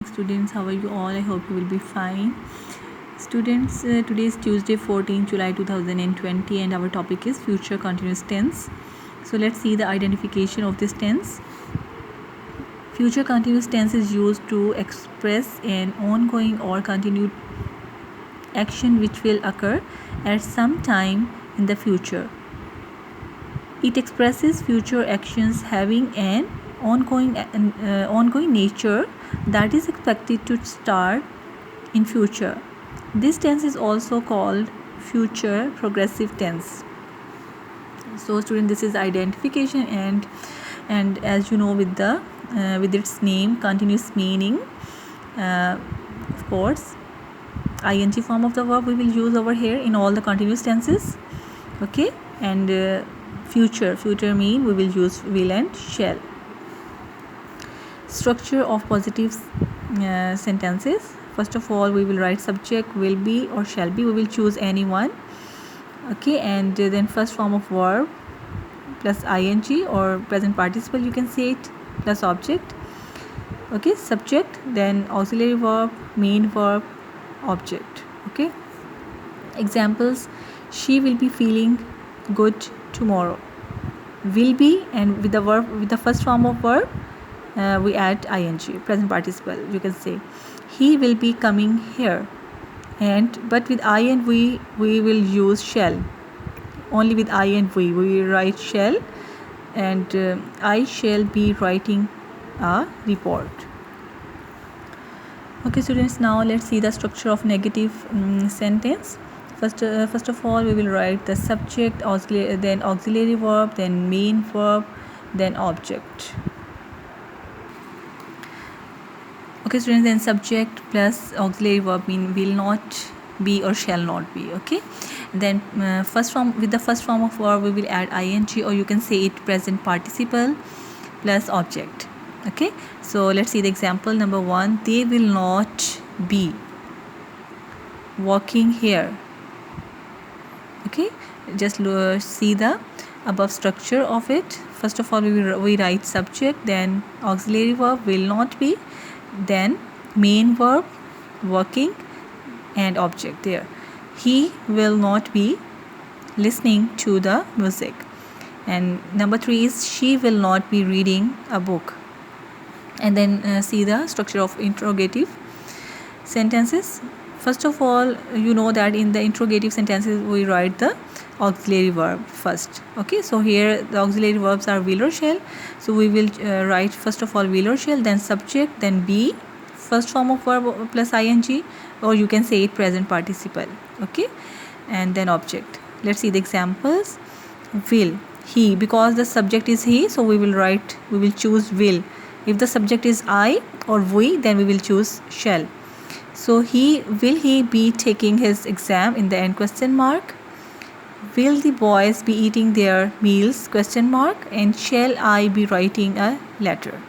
Students, how are you all? I hope you will be fine. Students, today is Tuesday 14 July 2020 and our topic is future continuous tense. So let's see the identification of this tense. Future continuous tense is used to express an ongoing or continued action which will occur at some time in the future. It expresses future actions having an ongoing nature that is expected to start in future. This tense is also called future progressive tense. So student, this is identification and as you know with its name, continuous meaning, of course ing form of the verb we will use over here in all the continuous tenses. Okay, and future mean we will use will and shall. Structure of positive sentences. First of all, we will write subject, will be or shall be. We will choose any one. Okay, and then first form of verb plus ing or present participle, you can say it, plus object. Okay, subject, then auxiliary verb, main verb, object. Okay, examples: she will be feeling good tomorrow. Will be, and with the verb, with the first form of verb, we add ing, present participle. You can say he will be coming here, but with I and we will use shall. Only with I and we write shall, and I shall be writing a report. Okay students, now let's see the structure of negative sentence. First of all, we will write the subject, then auxiliary verb, then main verb, then object. Okay students, then subject plus auxiliary verb mean will not be or shall not be. Okay, then with the first form of verb we will add ing, or you can say it present participle plus object. Okay, so let's see the example. Number 1, they will not be walking here. Okay, just see the above structure of it. First of all, we write subject, then auxiliary verb will not be, then main verb working, and object there. He will not be listening to the music. And number 3 is she will not be reading a book. And then see the structure of interrogative sentences. First of all, you know that in the interrogative sentences we write the auxiliary verb first. Okay, so here the auxiliary verbs are will or shall. So we will write first of all will or shall, then subject, then be, first form of verb plus ing, or you can say it present participle. Okay, and then object. Let's see the examples. Will, he, because the subject is he, so we will choose will. If the subject is I or we, then we will choose shall. So will he be taking his exam in the end, question mark. Will the boys be eating their meals, question mark, and shall I be writing a letter.